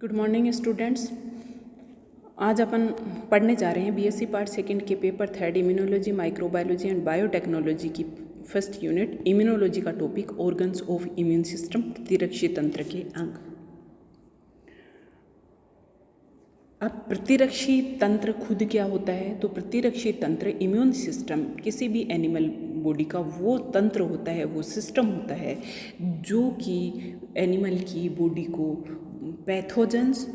Good morning students. आज अपन पढ़ने जा रहे हैं बीएससी पार्ट सेकंड के paper third immunology, microbiology and biotechnology की फर्स्ट यूनिट इम्यूनोलॉजी का topic organs of immune system, प्रतिरक्षी तंत्र के अंग। अब प्रतिरक्षी तंत्र खुद क्या होता है? तो प्रतिरक्षी तंत्र इम्यून सिस्टम किसी भी एनिमल बॉडी का वो तंत्र होता है, वो सिस्टम होता है जो कि एनिमल की बॉडी को पैथोजेंस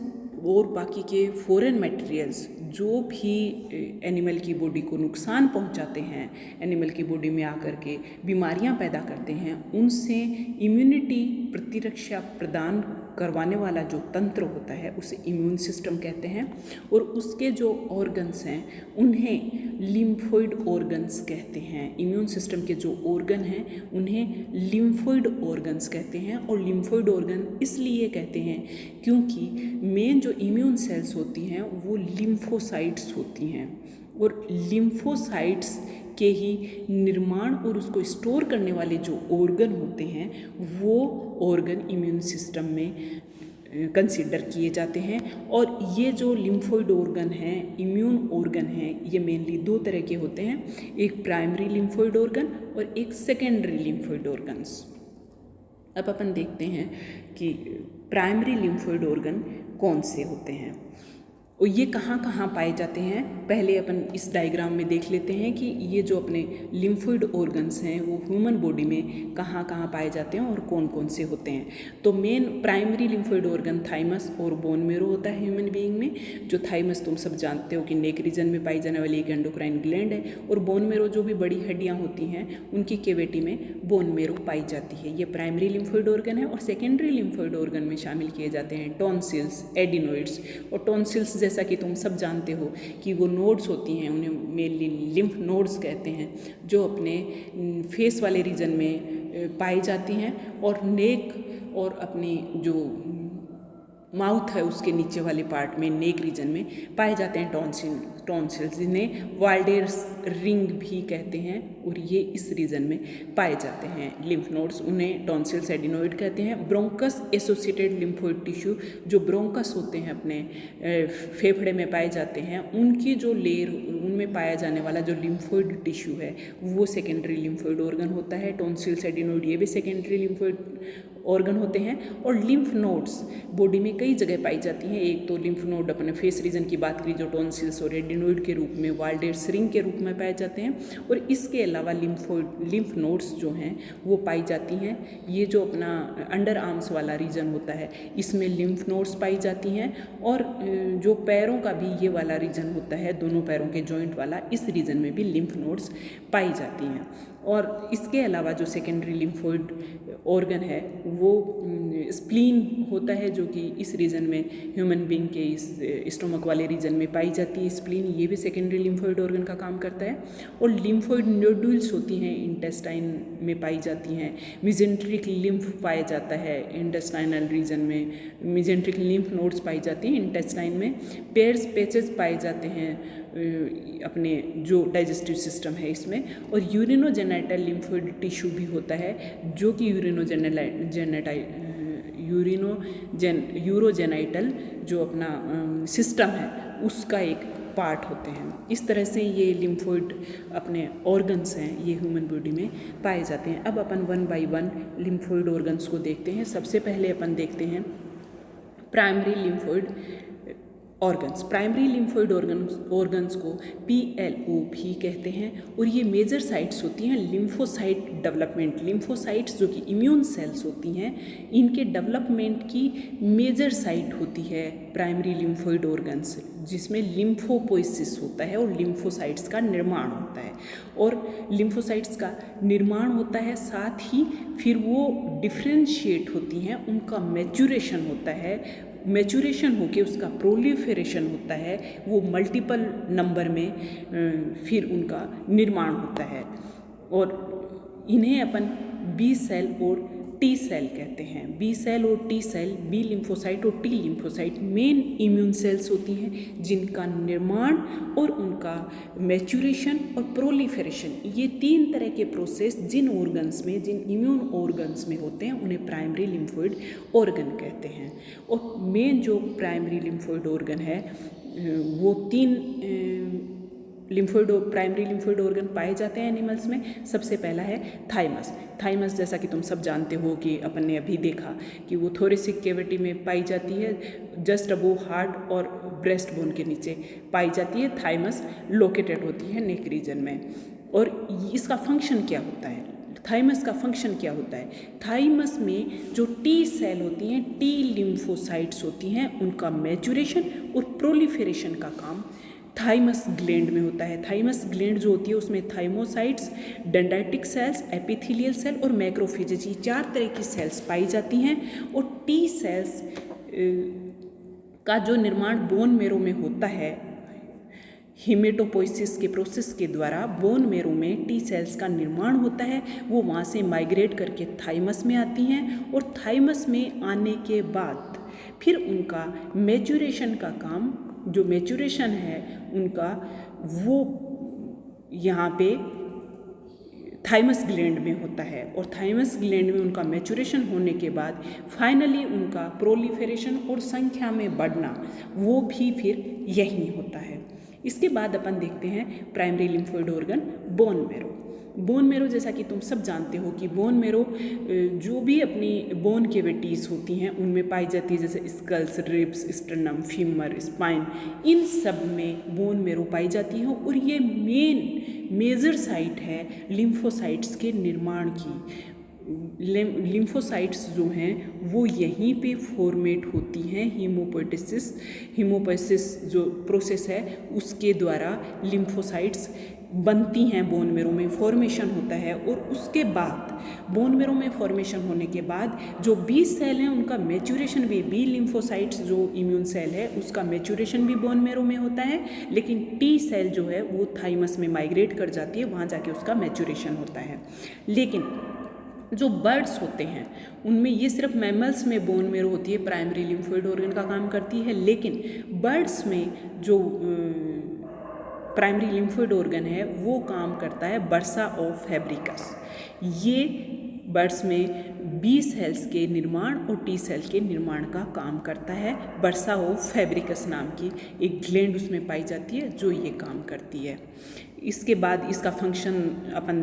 और बाकी के फॉरेन मटेरियल्स जो भी एनिमल की बॉडी को नुकसान पहुंचाते हैं, एनिमल की बॉडी में आकर के बीमारियां पैदा करते हैं, उनसे इम्यूनिटी प्रतिरक्षा प्रदान करवाने वाला जो तंत्र होता है उसे इम्यून सिस्टम कहते हैं। और उसके जो ऑर्गन्स हैं उन्हें लिम्फोइड ऑर्गन्स कहते हैं। इम्यून सिस्टम के जो ऑर्गन हैं उन्हें लिम्फोइड ऑर्गन्स कहते हैं। और लिम्फोइड ऑर्गन इसलिए कहते हैं क्योंकि मेन जो इम्यून सेल्स होती हैं वो लिम्फोसाइट्स होती हैं, और लिम्फोसाइट्स के ही निर्माण और उसको स्टोर करने वाले जो ऑर्गन होते हैं वो ऑर्गन इम्यून सिस्टम में कंसीडर किए जाते हैं। और ये जो लिम्फोइड ऑर्गन हैं, इम्यून ऑर्गन हैं, ये मेनली दो तरह के होते हैं, एक प्राइमरी लिम्फोइड ऑर्गन और एक सेकेंडरी लिम्फोइड ऑर्गन्स। अब अपन देखते हैं कि प्राइमरी लिम्फोइड ऑर्गन कौन से होते हैं और ये कहाँ कहाँ पाए जाते हैं। पहले अपन इस डायग्राम में देख लेते हैं कि ये जो अपने लिम्फोइड ऑर्गन्स हैं वो ह्यूमन बॉडी में कहाँ कहाँ पाए जाते हैं और कौन कौन से होते हैं। तो main primary lymphoid organ thymus और बोन मेरो होता है ह्यूमन बीइंग में। जो थाइमस तुम सब जानते हो कि नेक रीजन में पाई जाने वाली एक एंडोक्राइन ग्लैंड है, और बोन मेरो जो भी बड़ी हड्डियाँ होती हैं उनकी कैविटी में बोन मेरो पाई जाती है। ये प्राइमरी लिम्फोइड ऑर्गन है। और सेकेंडरी लिम्फोइड ऑर्गन में शामिल किए जाते हैं टॉन्सिल्स, एडिनोइड्स। और टॉन्सिल्स जैसा कि तुम सब जानते हो कि वो नोड्स होती हैं, उन्हें मेनली लिम्फ नोड्स कहते हैं, जो अपने फेस वाले रीजन में पाई जाती हैं। और नेक और अपनी जो माउथ है उसके नीचे वाले पार्ट में, नेक रीजन में पाए जाते हैं टॉन्सिल्स, जिन्हें वाल्डेर्स रिंग भी कहते हैं, और ये इस रीजन में पाए जाते हैं लिम्फ नोड्स, उन्हें टॉन्सिल्स एडिनोइड कहते हैं। ब्रोंकस एसोसिएटेड लिम्फोइड टिश्यू, जो ब्रोंकस होते हैं अपने फेफड़े में पाए जाते हैं, उनकी जो लेयर, उनमें पाया जाने वाला जो लिम्फोइड टिश्यू है वो सेकेंडरी लिम्फोइड ऑर्गन होता है। टॉन्सिल्स एडिनोइड ये भी सेकेंडरी लिम्फोइड ऑर्गन होते हैं। और लिम्फ नोड्स बॉडी में कई जगह पाई जाती हैं। एक तो लिम्फ नोड अपने फेस रीजन की बात करी जो टॉन्सिल्स और एडिनोइड के रूप में, वाल्डेर्स रिंग के रूप में पाए जाते हैं। और इसके अलावा लिम्फ नोड्स जो हैं वो पाई जाती हैं। ये जो अपना अंडर आर्म्स वाला रीजन होता है इसमें लिम्फ नोड्स पाई जाती हैं। और जो पैरों का भी ये वाला रीजन होता है, दोनों पैरों के जॉइंट वाला, इस रीजन में भी लिम्फ नोड्स पाई जाती हैं। और इसके अलावा जो सेकेंडरी लिम्फोइड ऑर्गन है वो स्प्लीन होता है, जो कि इस रीजन में ह्यूमन बीइंग के इस स्टोमक वाले रीजन में पाई जाती है। स्प्लीन ये भी सेकेंडरी लिम्फोइड ऑर्गन का काम करता है। और लिम्फोइड नोड्यूल्स होती हैं, इंटेस्टाइन में पाई जाती हैं। मिजेंट्रिक लिम्फ पाया जाता है इंटेस्टाइनल रीजन में, मिजेंट्रिक लिम्फ नोड्स पाई जाती हैं इंटेस्टाइन में। पेयर्स पैचेस पाए जाते हैं अपने जो डाइजेस्टिव सिस्टम है इसमें। और यूरिनोजेनाइटल लिम्फोइड टिश्यू भी होता है, जो कि यूरोजेनाइटल जो अपना सिस्टम है उसका एक पार्ट होते हैं। इस तरह से ये लिम्फोइड अपने ऑर्गन्स हैं, ये ह्यूमन बॉडी में पाए जाते हैं। अब अपन 1 बाय 1 लिम्फोइड ऑर्गन्स को देखते हैं। सबसे पहले अपन देखते हैं primary lymphoid organs. Primary lymphoid organs को PLO भी कहते हैं। और ये मेजर साइट्स होती हैं लिम्फोसाइट डेवलपमेंट। लिम्फोसाइट्स जो कि इम्यून सेल्स होती हैं, इनके डेवलपमेंट की मेजर साइट होती है प्राइमरी लिम्फोइड ऑर्गन्स, जिसमें लिम्फोपोइसिस होता है और लिम्फोसाइट्स का निर्माण होता है। और लिम्फोसाइट्स का निर्माण होता है, साथ ही फिर वो डिफ्रेंशिएट होती हैं, उनका मैच्यूरेशन होता है, मैच्यूरेशन होके उसका प्रोलिफरेशन होता है, वो मल्टीपल नंबर में फिर उनका निर्माण होता है। और इन्हें अपन बी सेल और टी सेल कहते हैं। बी सेल और टी सेल, बी लिम्फोसाइट और T lymphocyte main immune cells होती हैं जिनका निर्माण और उनका मैच्यूरेशन और प्रोलिफरेशन, ये 3 तरह के प्रोसेस जिन ऑर्गन्स में, जिन इम्यून ऑर्गन्स में होते हैं उन्हें प्राइमरी लिम्फोइड ऑर्गन कहते हैं। और मेन जो प्राइमरी लिम्फोइड ऑर्गन है वो 3 प्राइमरी लिम्फोइड ऑर्गन पाए जाते हैं एनिमल्स में। सबसे पहला है थाइमस। थाइमस जैसा कि तुम सब जानते हो कि अपन ने अभी देखा कि वो थोरेसिक कैविटी में पाई जाती है, जस्ट अबो हार्ट और ब्रेस्ट बोन के नीचे पाई जाती है। थाइमस लोकेटेड होती है नेक रीजन में। और इसका फंक्शन क्या होता है, थाइमस का फंक्शन क्या होता है? थाइमस में जो टी सेल होती हैं, टी लिम्फोसाइट्स होती हैं, उनका मैच्यूरेशन और प्रोलिफरेशन का काम थाइमस ग्लैंड में होता है। थाइमस ग्लैंड जो होती है उसमें thymocytes, dendritic cells, epithelial cell और मैक्रोफेजेज, ये 4 तरह की सेल्स पाई जाती हैं। और टी सेल्स का जो निर्माण बोन मेरो में होता है, हीमेटोपोइसिस के प्रोसेस के द्वारा बोन मेरो में टी सेल्स का निर्माण होता है। वो वहाँ से माइग्रेट करके थाइमस में आती हैं और थाइमस में आने के बाद फिर उनका मैच्यूरेशन का काम, जो मैच्यूरेशन है उनका, वो यहाँ पे थाइमस ग्लैंड में होता है। और थाइमस ग्लैंड में उनका मैच्यूरेशन होने के बाद फाइनली उनका प्रोलिफरेशन और संख्या में बढ़ना, वो भी फिर यही होता है। इसके बाद अपन देखते हैं primary lymphoid organ bone marrow. Bone marrow जैसा कि तुम सब जानते हो कि बोन मेरो जो भी अपनी बोन केविटीज़ होती हैं उनमें पाई जाती है, जैसे skulls, ribs, sternum, femur, spine, इन सब में बोन मेरो पाई जाती है। और ये मेजर साइट है लिम्फोसाइट्स के निर्माण की। लिम्फोसाइट्स जो हैं वो यहीं पे फॉर्मेट होती हैं। हीमोपोइसिस जो प्रोसेस है उसके द्वारा लिम्फोसाइट्स बनती हैं, बोन मेरो में फॉर्मेशन होता है। और उसके बाद बोन मेरो में फॉर्मेशन होने के बाद जो बी सेल हैं उनका मैच्यूरेशन भी, बी लिम्फोसाइट्स जो इम्यून सेल है उसका मैच्यूरेशन भी बोन मेरो में होता है। लेकिन टी सेल जो है वो थाइमस में माइग्रेट कर जाती है, वहाँ जाके उसका मैच्यूरेशन होता है। लेकिन जो बर्ड्स होते हैं उनमें, ये सिर्फ मैमल्स में बोन मेरो होती है, प्राइमरी लिम्फोइड ऑर्गन का काम करती है। लेकिन बर्ड्स में जो प्राइमरी लिम्फोइड ऑर्गन है वो काम करता है बर्सा ऑफ फैब्रिकस। ये बर्ड्स में बी सेल्स के निर्माण और टी सेल के निर्माण का काम करता है। बर्सा ऑफ फैब्रिकस नाम की एक ग्लैंड उसमें पाई जाती है जो ये काम करती है। इसके बाद इसका फंक्शन अपन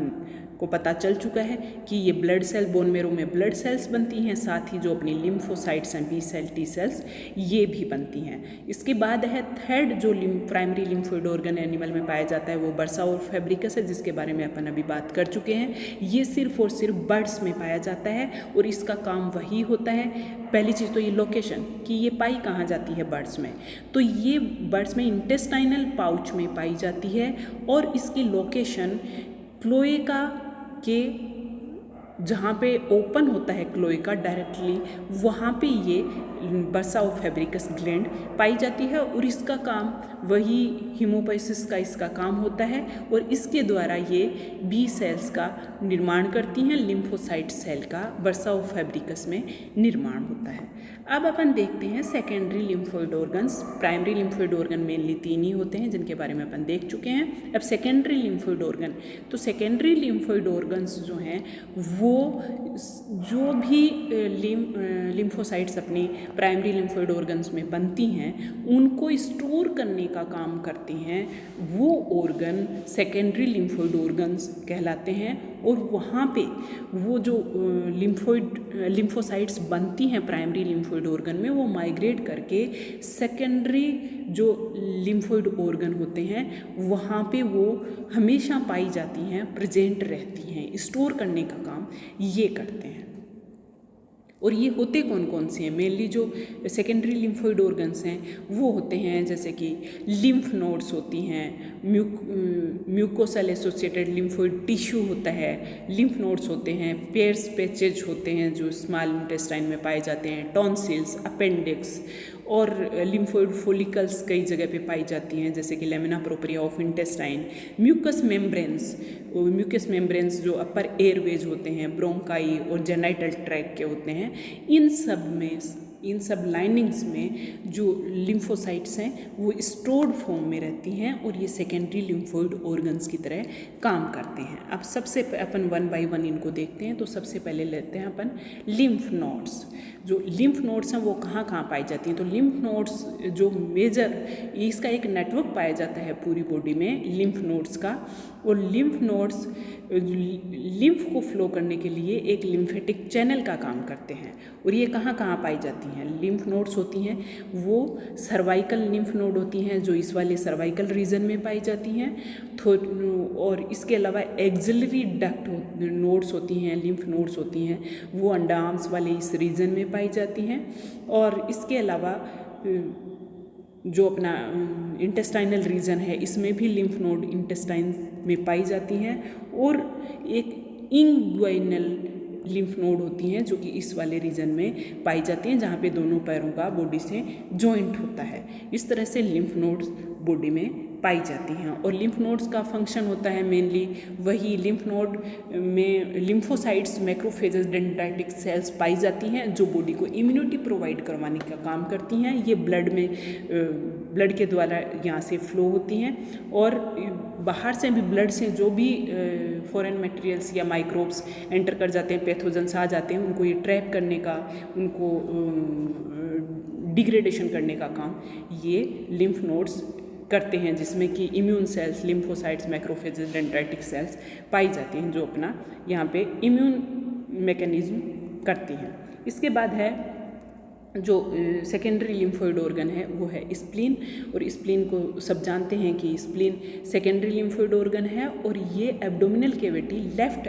को पता चल चुका है कि ये ब्लड सेल, बोन मेरो में ब्लड सेल्स बनती हैं, साथ ही जो अपनी लिम्फोसाइट्स हैं, बी सेल, टी सेल्स, ये भी बनती हैं। इसके बाद है थर्ड जो प्राइमरी लिम्फोइड ऑर्गन एनिमल में पाया जाता है वो बर्सा और फैब्रिकस है, जिसके बारे में अपन अभी बात कर चुके हैं। ये सिर्फ और सिर्फ बर्ड्स में पाया जाता है और इसका काम वही होता है। पहली चीज़ तो ये लोकेशन, कि ये पाई कहाँ जाती है बर्ड्स में, तो ये बर्ड्स में इंटेस्टाइनल पाउच में पाई जाती है। और इसकी लोकेशन क्लोएका के, जहाँ पे ओपन होता है क्लोएका डायरेक्टली, वहाँ पे ये बर्सा ऑफ फैब्रिकस ग्लैंड पाई जाती है। और इसका काम वही हीमोपोइसिस का इसका काम होता है और इसके द्वारा ये बी सेल्स का निर्माण करती हैं, लिम्फोसाइट सेल का बर्सा ऑफ फैब्रिकस में निर्माण होता है। अब अपन देखते हैं secondary lymphoid organs. Primary lymphoid organ mainly 3 ही होते हैं जिनके बारे में अपन देख चुके हैं। अब सेकेंडरी लिम्फोइड ऑर्गन, तो सेकेंडरी लिम्फोइड ऑर्गन्स जो हैं वो जो भी लिम्फोसाइट्स अपनी प्राइमरी लिम्फोइड ऑर्गन्स में बनती हैं उनको स्टोर करने का काम करती हैं। वो ऑर्गन सेकेंडरी लिम्फोइड ऑर्गन्स कहलाते हैं। और वहाँ पे वो जो लिम्फोसाइट्स बनती हैं प्राइमरी लिम्फोइड ऑर्गन में, वो माइग्रेट करके सेकेंडरी जो लिम्फोइड ऑर्गन होते हैं वहाँ पे वो हमेशा पाई जाती हैं, प्रेजेंट रहती हैं, स्टोर करने का काम ये करते हैं। और ये होते कौन कौन से हैं? मेनली जो सेकेंडरी लिम्फोइड ऑर्गन्स हैं वो होते हैं जैसे कि लिम्फ नोड्स होती हैं, म्यूकोसेल एसोसिएटेड लिम्फोइड टिश्यू होता है, लिम्फ नोड्स होते हैं, पेयर्स पैचेज होते हैं जो स्मॉल इंटेस्टाइन में पाए जाते हैं, टॉन्सिल्स, अपेंडिक्स, और लिम्फोइड फोलिकल्स कई जगह पे पाई जाती हैं, जैसे कि lamina propria of intestine. Mucous membranes जो अपर एयरवेज होते हैं, ब्रोंकाई और जेनाइटल ट्रैक के होते हैं, इन सब लाइनिंग्स में जो लिम्फोसाइट्स हैं वो स्टोर्ड फॉर्म में रहती हैं और ये सेकेंडरी लिम्फोइड ऑर्गन्स की तरह काम करते हैं। अब सबसे अपन वन बाय वन इनको देखते हैं। तो सबसे पहले लेते हैं अपन लिम्फ नोड्स। जो लिम्फ नोड्स हैं वो कहाँ कहाँ पाई जाती हैं? तो लिम्फ नोड्स जो मेजर, इसका एक नेटवर्क पाया जाता है पूरी बॉडी में लिम्फ नोड्स का। और लिम्फ नोड्स लिम्फ को फ्लो करने के लिए एक लिम्फेटिक चैनल का काम करते हैं। और ये कहाँ कहाँ पाई जाती हैं? लिम्फ नोड्स होती हैं वो सर्वाइकल लिम्फ नोड होती हैं जो इस वाले सर्वाइकल रीजन में पाई जाती हैं। और इसके अलावा एक्सिलरी डक्ट नोड्स होती हैं, लिम्फ नोड्स होती हैं, वो अंडरआर्म्स वाले इस रीजन में पाई जाती हैं। और इसके अलावा जो अपना इंटेस्टाइनल रीजन है इसमें भी लिम्फ नोड इंटेस्टाइन में पाई जाती हैं। और एक इंग्वाइनल लिम्फ नोड होती हैं जो कि इस वाले रीजन में पाई जाती हैं, जहाँ पे दोनों पैरों का बॉडी से जॉइंट होता है। इस तरह से लिम्फ नोड्स बॉडी में पाई जाती हैं। और लिम्फ नोड्स का फंक्शन होता है मेनली वही, लिम्फ नोड में लिम्फोसाइट्स, मैक्रोफेजेस, डेंड्राइटिक सेल्स पाई जाती हैं जो बॉडी को इम्यूनिटी प्रोवाइड करवाने का काम करती हैं। ये ब्लड के द्वारा यहाँ से फ्लो होती हैं और बाहर से भी ब्लड से जो भी फॉरेन मटेरियल्स या माइक्रोब्स एंटर कर जाते हैं, पैथोजेंस आ जाते हैं, उनको ये ट्रैप करने का, उनको डिग्रेडेशन करने का काम ये लिम्फ नोड्स करते हैं, जिसमें कि immune cells, lymphocytes, macrophages, dendritic cells पाई जाती हैं जो अपना यहाँ पे इम्यून मैकेनिज्म करती हैं। इसके बाद है जो सेकेंडरी लिम्फोइड ऑर्गन है वो है स्प्लीन। और स्प्लीन को सब जानते हैं कि स्प्लीन सेकेंडरी लिम्फोइड ऑर्गन है और ये abdominal cavity, left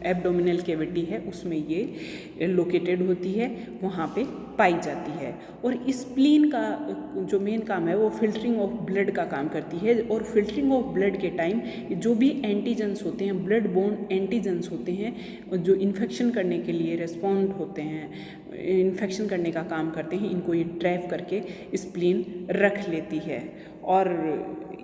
abdominal cavity है उसमें ये लोकेटेड होती है, वहाँ पे पाई जाती है। और स्प्लीन का जो मेन काम है वो फिल्टरिंग ऑफ ब्लड का काम करती है। और फिल्टरिंग ऑफ ब्लड के टाइम जो भी एंटीजेंस होते हैं, ब्लड बोर्न एंटीजेंस होते हैं जो इन्फेक्शन करने के लिए रेस्पॉन्ड होते हैं, इन्फेक्शन करने का काम करते हैं, इनको ये ट्रैप करके स्प्लीन रख लेती है। और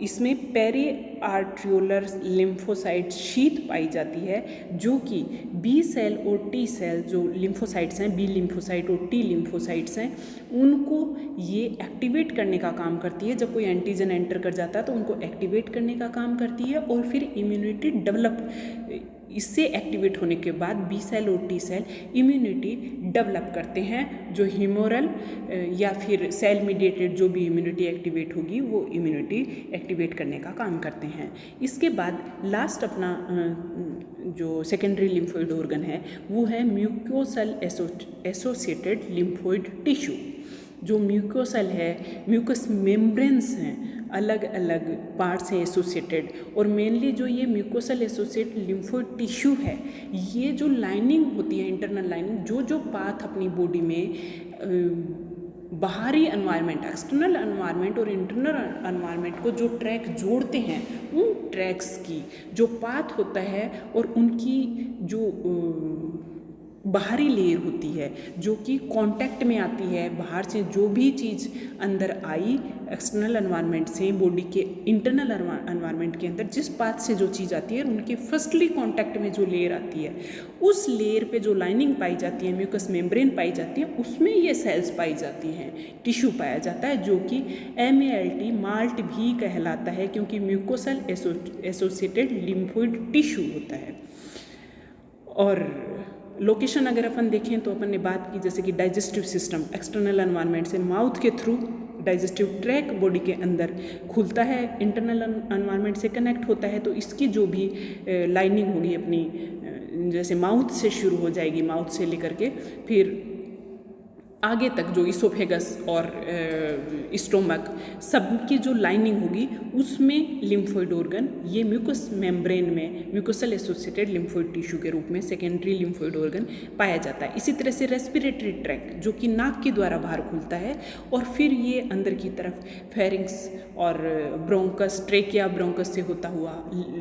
इसमें पेरी आर्ट्रियोलर लिम्फोसाइट शीथ पाई जाती है जो कि बी सेल और टी सेल जो लिम्फोसाइट्स हैं, बी लिम्फोसाइट और टी लिम्फोसाइट्स हैं, उनको ये एक्टिवेट करने का काम करती है। जब कोई एंटीजन एंटर कर जाता है तो उनको एक्टिवेट करने का काम करती है और फिर इम्यूनिटी डेवलप, इससे एक्टिवेट होने के बाद बी सेल और टी सेल इम्यूनिटी डेवलप करते हैं, जो ह्यूमोरल या फिर सेल मीडिएटेड जो भी इम्यूनिटी एक्टिवेट होगी वो इम्यूनिटी एक्टिवेट करने का काम करते हैं। इसके बाद लास्ट अपना जो सेकेंडरी लिम्फोइड ऑर्गन है वो है म्यूकोसल एसोसिएटेड लिम्फोइड टिश्यू। जो म्यूकोसल है, म्यूकस मेम्ब्रेन्स हैं, अलग अलग पार्ट से एसोसिएटेड। और मेनली जो ये म्यूकोसल एसोसिएटेड लिम्फोइड टिश्यू है, ये जो लाइनिंग होती है, इंटरनल लाइनिंग, जो पाथ अपनी बॉडी में बाहरी एनवायरनमेंट, एक्सटर्नल एनवायरनमेंट और इंटरनल एनवायरनमेंट को जो ट्रैक जोड़ते हैं, उन ट्रैक्स की जो पाथ होता है और उनकी जो बाहरी लेयर होती है जो कि कांटेक्ट में आती है, बाहर से जो भी चीज़ अंदर आई एक्सटर्नल एनवायरनमेंट से बॉडी के इंटरनल एनवायरनमेंट के अंदर जिस पाथ से जो चीज़ आती है, उनके फर्स्टली कांटेक्ट में जो लेयर आती है, उस लेयर पे जो लाइनिंग पाई जाती है, म्यूकस मेम्ब्रेन पाई जाती है, उसमें ये सेल्स पाई जाती हैं, टिश्यू पाया जाता है जो कि MALT माल्ट भी कहलाता है, क्योंकि म्यूकोसल एसोसिएटेड लिम्फोइड टिश्यू होता है। और लोकेशन अगर अपन देखें तो अपन ने बात की जैसे कि डाइजेस्टिव सिस्टम एक्सटर्नल एनवायरनमेंट से माउथ के थ्रू डाइजेस्टिव ट्रैक बॉडी के अंदर खुलता है, इंटरनल एनवायरनमेंट से कनेक्ट होता है, तो इसकी जो भी लाइनिंग होगी अपनी जैसे माउथ से शुरू हो जाएगी, माउथ से लेकर के फिर आगे तक जो इसोफेगस और स्टोमक सबकी जो लाइनिंग होगी उसमें लिम्फोइड ऑर्गन ये म्यूकस मेम्ब्रेन में म्यूकोसल एसोसिएटेड लिम्फोइड टिश्यू के रूप में सेकेंडरी लिम्फोइड ऑर्गन पाया जाता है। इसी तरह से रेस्पिरेटरी ट्रैक्ट जो कि नाक के द्वारा बाहर खुलता है और फिर ये अंदर की तरफ फेरिंग्स और ब्रोंकस, ट्रेकिया ब्रोंकस से होता हुआ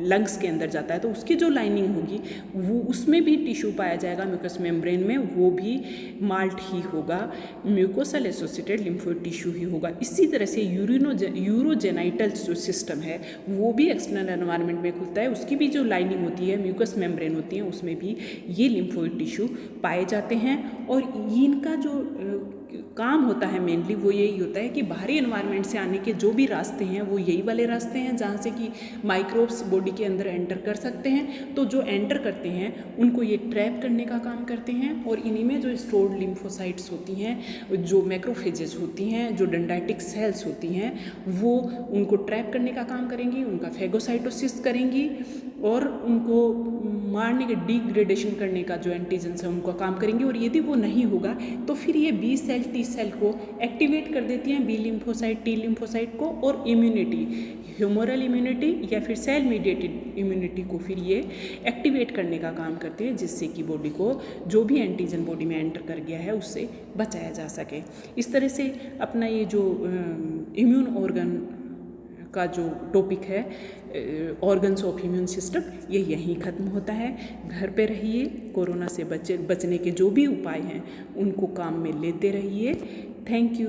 लंग्स के अंदर जाता है, तो उसकी जो लाइनिंग होगी वो उसमें भी टिश्यू पाया जाएगा म्यूकस मेम्ब्रेन में, वो भी माल्ट ही होगा म्यूकोसल एसोसिएटेड लिम्फोइड टिश्यू ही होगा। इसी तरह से यूरोजेनाइटल जो सिस्टम है वो भी एक्सटर्नल एनवायरनमेंट में खुलता है, उसकी भी जो लाइनिंग होती है, म्यूकस मेम्ब्रेन होती है, उसमें भी ये लिम्फोइड टिश्यू पाए जाते हैं। और इनका जो काम होता है मेनली वो यही होता है कि बाहरी एनवायरनमेंट से आने के जो भी रास्ते हैं वो यही वाले रास्ते हैं जहाँ से कि माइक्रोब्स बॉडी के अंदर एंटर कर सकते हैं। तो जो एंटर करते हैं उनको ये ट्रैप करने का काम करते हैं, और इन्हीं में जो स्टोर्ड लिम्फोसाइट्स होती हैं, जो मैक्रोफेजेस होती हैं, जो डेंड्राइटिक सेल्स होती हैं, वो उनको ट्रैप करने का काम करेंगी, उनका फेगोसाइटोसिस करेंगी और उनको मारने के डिग्रेडेशन करने का जो एंटीजेंस है उनका काम करेंगी। और यदि वो नहीं होगा तो फिर ये बी सेल टी सेल को एक्टिवेट कर देती हैं, बी लिम्फोसाइट टी लिम्फोसाइट को, और इम्यूनिटी, ह्यूमरल इम्यूनिटी या फिर सेल मीडिएटेड इम्यूनिटी को फिर ये एक्टिवेट करने का काम करती है, जिससे कि बॉडी को जो भी एंटीजन बॉडी में एंटर कर गया है उससे बचाया जा सके। इस तरह से अपना ये जो इम्यून ऑर्गन का जो टॉपिक है, ऑर्गन्स ऑफ इम्यून सिस्टम, ये यहीं ख़त्म होता है। घर पे रहिए, कोरोना से बचने के जो भी उपाय हैं उनको काम में लेते रहिए। Thank you.